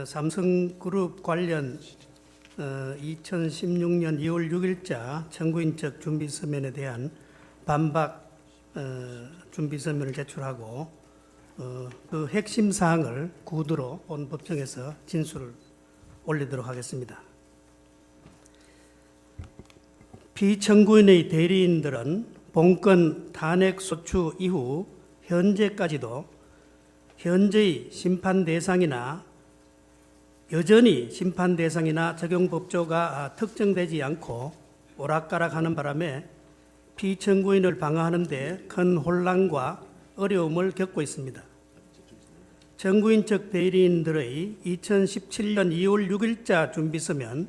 삼성그룹 관련 2016년 2월 6일자 청구인적 준비서면에 대한 반박 준비서면을 제출하고 그 핵심 사항을 구두로 본 법정에서 진술을 올리도록 하겠습니다. 피청구인의 대리인들은 본건 탄핵 소추 이후 현재까지도 현재의 심판 대상이나 여전히 심판 대상이나 적용 법조가 특정되지 않고 오락가락하는 바람에 피청구인을 방어하는 데 큰 혼란과 어려움을 겪고 있습니다. 청구인적 대리인들의 2017년 2월 6일자 준비서면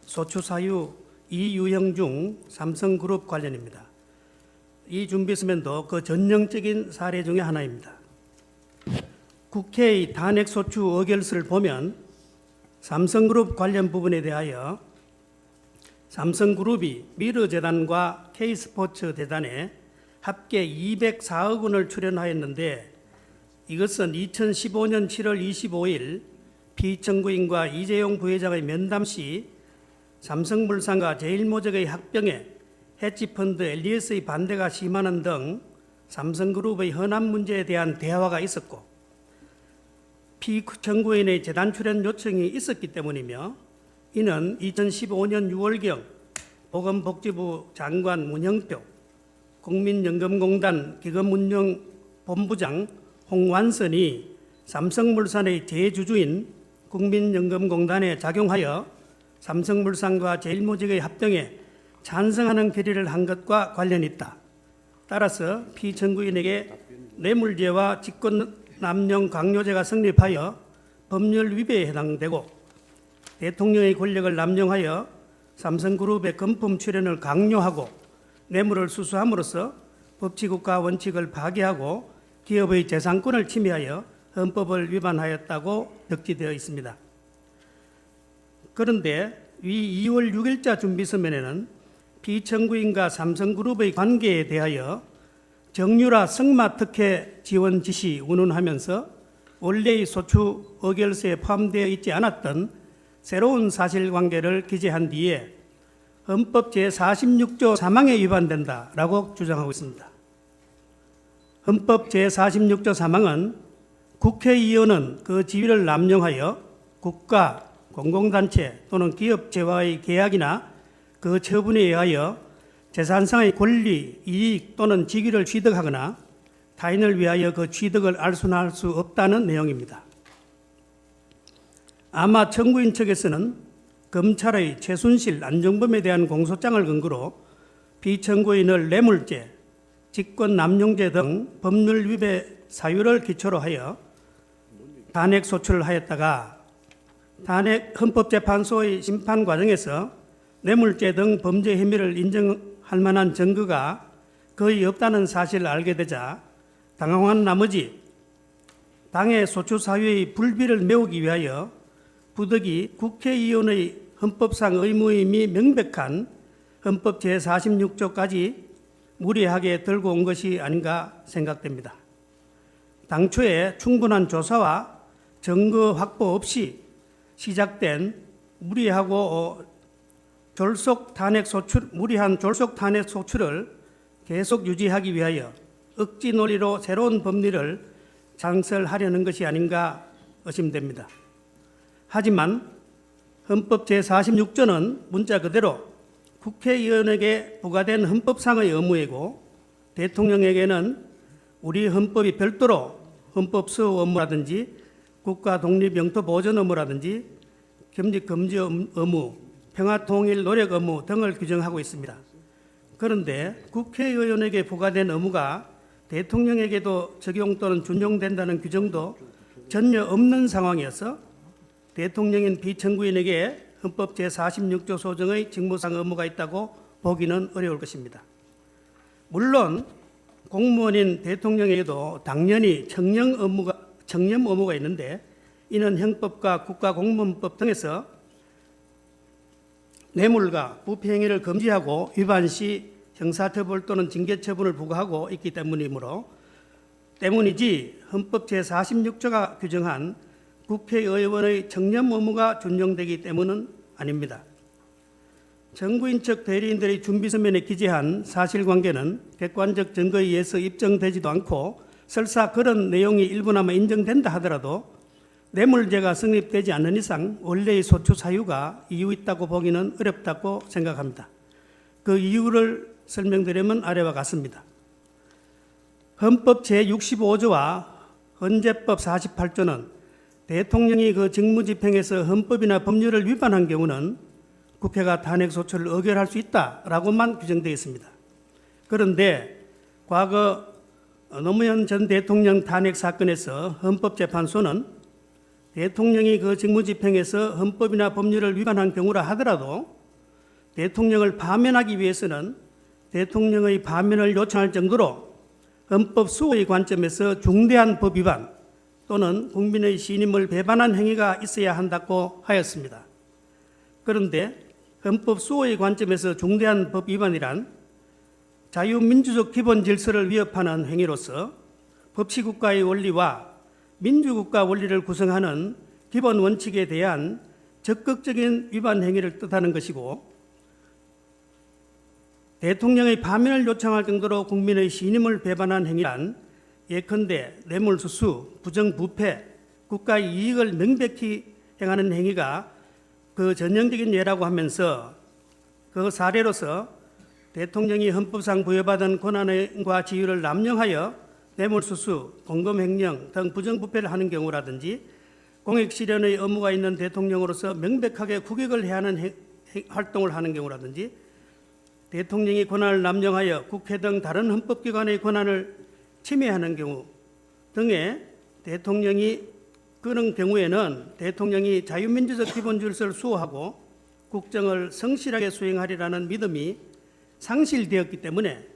소추 사유 이유형 중 삼성그룹 관련입니다. 이 준비서면도 그 전형적인 사례 중에 하나입니다. 국회의 탄핵소추 의결서를 보면 삼성그룹 관련 부분에 대하여 삼성그룹이 미르재단과 K스포츠재단에 합계 204억 원을 출연하였는데 이것은 2015년 7월 25일 피청구인과 이재용 부회장의 면담 시 삼성물산과 제일모직의 합병에 헤지펀드 엘리에스의 반대가 심하는 등 삼성그룹의 현안 문제에 대한 대화가 있었고 피청구인의 재단 출연 요청이 있었기 때문이며 이는 2015년 6월경 보건복지부 장관 문형표, 국민연금공단 기금운용본부장 홍완선이 삼성물산의 대주주인 국민연금공단에 작용하여 삼성물산과 제일모직의 합병에 찬성하는 결의를 한 것과 관련이 있다. 따라서 피청구인에게 뇌물죄와 직권남용 강요죄가 성립하여 법률 위배에 해당되고 대통령의 권력을 남용하여 삼성그룹의 금품 출연을 강요하고 뇌물을 수수함으로써 법치국가 원칙을 파괴하고 기업의 재산권을 침해하여 헌법을 위반하였다고 적시되어 있습니다. 그런데 이 2월 6일자 준비서면에는 피청구인과 삼성그룹의 관계에 대하여 정유라 성마특혜 지원 지시 운운하면서 원래의 소추 의결서에 포함되어 있지 않았던 새로운 사실관계를 기재한 뒤에 헌법 제46조 3항에 위반된다라고 주장하고 있습니다. 헌법 제46조 3항은 국회의원은 그 지위를 남용하여 국가, 공공단체 또는 기업체와의 계약이나 그 처분에 의하여 재산상의 권리, 이익 또는 직위를 취득하거나 타인을 위하여 그 취득을 알순할 수 없다는 내용입니다. 아마 청구인 측에서는 검찰의 최순실, 안종범에 대한 공소장을 근거로 피청구인을 뇌물죄, 직권남용죄 등 법률 위배 사유를 기초로 하여 탄핵 소추를 하였다가 헌법재판소의 심판 과정에서 뇌물죄 등 범죄 혐의를 인정할 만한 증거가 거의 없다는 사실을 알게 되자 당황한 나머지 당의 소추 사유의 불비를 메우기 위하여 부득이 국회의원의 헌법상 의무임이 명백한 헌법 제46조까지 무리하게 들고 온 것이 아닌가 생각됩니다. 당초에 충분한 조사와 증거 확보 없이 시작된 무리한 졸속 탄핵 소추를 계속 유지하기 위하여 억지 논리로 새로운 법리를 창설하려는 것이 아닌가 의심됩니다. 하지만 헌법 제46조는 문자 그대로 국회의원에게 부과된 헌법상의 의무이고 대통령에게는 우리 헌법이 별도로 헌법 수호 업무라든지 국가 독립 영토 보존 업무라든지 겸직 금지 의무, 평화 통일 노력 의무 등을 규정하고 있습니다. 그런데 국회의원에게 부과된 의무가 대통령에게도 적용 또는 준용된다는 규정도 전혀 없는 상황이어서 대통령인 피청구인에게 헌법 제46조 소정의 직무상 의무가 있다고 보기는 어려울 것입니다. 물론 공무원인 대통령에게도 당연히 청렴 의무가 있는데 이는 형법과 국가공무원법 등에서 뇌물과 부패행위를 금지하고 위반 시 형사처벌 또는 징계처분을 부과하고 있기 때문이지 헌법 제46조가 규정한 국회의원의 청렴 의무가 준용되기 때문은 아닙니다. 정부인 척 대리인들의 준비 서면에 기재한 사실관계는 객관적 증거에 의해서 입증되지도 않고 설사 그런 내용이 일부나마 인정된다 하더라도 뇌물죄가 성립되지 않는 이상 원래의 소추 사유가 이유 있다고 보기는 어렵다고 생각합니다. 그 이유를 설명드리면 아래와 같습니다. 헌법 제65조와 헌재법 48조는 대통령이 그 직무집행에서 헌법이나 법률을 위반한 경우는 국회가 탄핵소추를 의결할 수 있다라고만 규정되어 있습니다. 그런데 과거 노무현 전 대통령 탄핵 사건에서 헌법재판소는 대통령이 그 직무집행에서 헌법이나 법률을 위반한 경우라 하더라도 대통령을 파면하기 위해서는 대통령의 파면을 요청할 정도로 헌법 수호의 관점에서 중대한 법 위반 또는 국민의 신임을 배반한 행위가 있어야 한다고 하였습니다. 그런데 헌법 수호의 관점에서 중대한 법 위반이란 자유민주적 기본 질서를 위협하는 행위로서 법치국가의 원리와 민주국가 원리를 구성하는 기본 원칙에 대한 적극적인 위반 행위를 뜻하는 것이고 대통령의 파면을 요청할 정도로 국민의 신임을 배반한 행위란 예컨대 뇌물수수, 부정부패, 국가의 이익을 명백히 행하는 행위가 그 전형적인 예라고 하면서 그 사례로서 대통령이 헌법상 부여받은 권한과 지위를 남용하여 뇌물수수, 공금횡령 등 부정부패를 하는 경우라든지 공익실현의 의무가 있는 대통령으로서 명백하게 국익을 해야 하는 활동을 하는 경우라든지 대통령이 권한을 남용하여 국회 등 다른 헌법기관의 권한을 침해하는 경우 등의 대통령이 그런 경우에는 대통령이 자유민주적 기본 질서를 수호하고 국정을 성실하게 수행하리라는 믿음이 상실되었기 때문에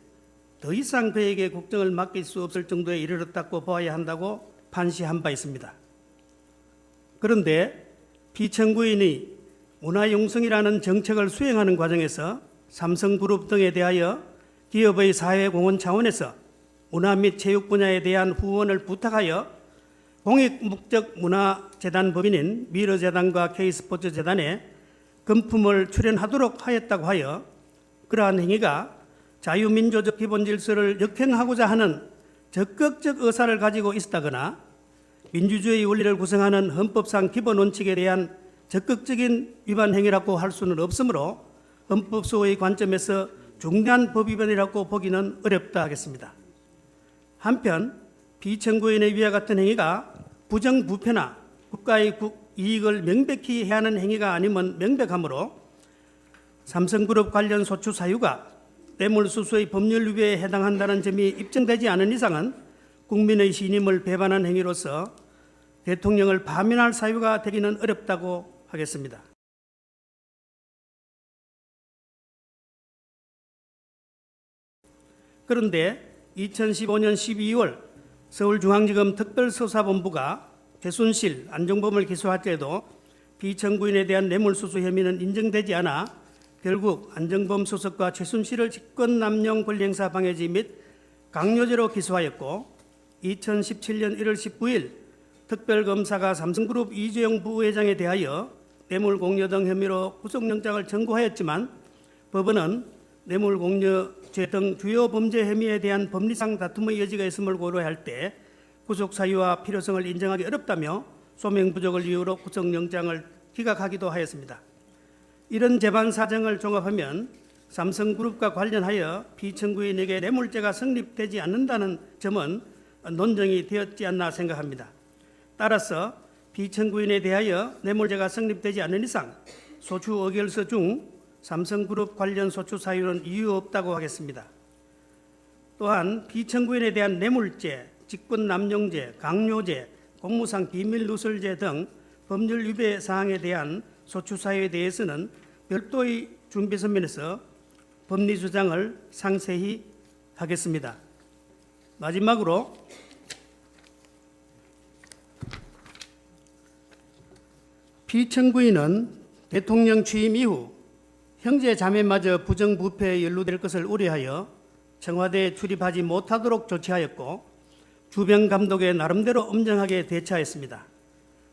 더 이상 그에게 국정을 맡길 수 없을 정도에 이르렀다고 보아야 한다고 판시한 바 있습니다. 그런데 피청구인이 문화융성이라는 정책을 수행하는 과정에서 삼성그룹 등에 대하여 기업의 사회공헌 차원에서 문화 및 체육 분야에 대한 후원을 부탁하여 공익목적 문화재단 법인인 미르재단과 K스포츠재단에 금품을 출연하도록 하였다고 하여 그러한 행위가 자유민주적 기본 질서를 역행하고자 하는 적극적 의사를 가지고 있었다거나 민주주의 원리를 구성하는 헌법상 기본 원칙에 대한 적극적인 위반 행위라고 할 수는 없으므로 헌법 수호의 관점에서 중대한 법 위반이라고 보기는 어렵다 하겠습니다. 한편 피청구인의 위와 같은 행위가 부정부패나 국가의 이익을 명백히 해야 하는 행위가 아니면 명백하므로 삼성그룹 관련 소추 사유가 뇌물수수의 법률 위배에 해당한다는 점이 입증되지 않은 이상은 국민의 신임을 배반한 행위로서 대통령을 파면할 사유가 되기는 어렵다고 하겠습니다. 그런데 2015년 12월 서울중앙지검 특별수사본부가 최순실, 안종범을 기소할 때도 피청구인에 대한 뇌물수수 혐의는 인정되지 않아 결국 안종범 수석과 최순실을 직권남용 권리행사 방해죄 및 강요죄로 기소하였고 2017년 1월 19일 특별검사가 삼성그룹 이재용 부회장에 대하여 뇌물공여 등 혐의로 구속영장을 청구하였지만 법원은 뇌물공여죄 등 주요 범죄 혐의에 대한 법리상 다툼의 여지가 있음을 고려할 때 구속 사유와 필요성을 인정하기 어렵다며 소명 부족을 이유로 구속영장을 기각하기도 하였습니다. 이런 재반 사정을 종합하면 삼성그룹과 관련하여 피청구인에게 뇌물죄가 성립되지 않는다는 점은 논정이 되었지 않나 생각합니다. 따라서 피청구인에 대하여 뇌물죄가 성립되지 않는 이상 소추 의결서 중 삼성그룹 관련 소추 사유는 이유 없다고 하겠습니다. 또한 피청구인에 대한 뇌물죄, 직권남용죄, 강요죄, 공무상 비밀누설죄 등 법률 위배 사항에 대한 소추 사유에 대해서는 별도의 준비 서면에서 법리 주장을 상세히 하겠습니다. 마지막으로 피청구인은 대통령 취임 이후 형제 자매마저 부정부패에 연루될 것을 우려하여 청와대에 출입하지 못하도록 조치하였고 주변 감독에 나름대로 엄정하게 대처하였습니다.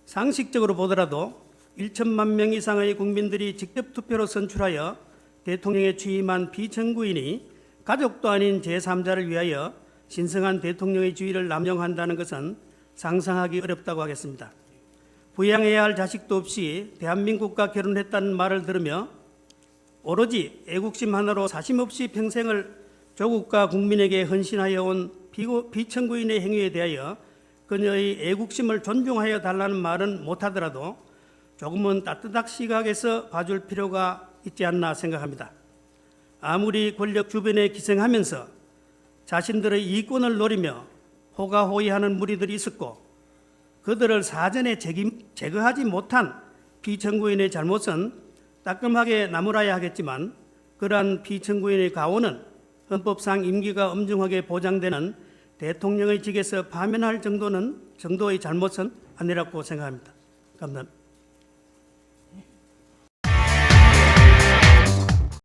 상식적으로 보더라도 1천만 명 이상의 국민들이 직접 투표로 선출하여 대통령에 취임한 비천구인이 가족도 아닌 제3자를 위하여 신성한 대통령의 지위를 남용한다는 것은 상상하기 어렵다고 하겠습니다. 부양해야 할 자식도 없이 대한민국과 결혼했다는 말을 들으며 오로지 애국심 하나로 사심없이 평생을 조국과 국민에게 헌신하여 온 비천구인의 행위에 대하여 그녀의 애국심을 존중하여 달라는 말은 못하더라도 조금은 따뜻한 시각에서 봐줄 필요가 있지 않나 생각합니다. 아무리 권력 주변에 기생하면서 자신들의 이권을 노리며 호가호위하는 무리들이 있었고 그들을 사전에 제거하지 못한 비천구인의 잘못은 따끔하게 나무라야 하겠지만 그러한 비천구인의 가오는 헌법상 임기가 엄중하게 보장되는 대통령의 직에서 파면할 정도의 잘못은 아니라고 생각합니다. 감사합니다.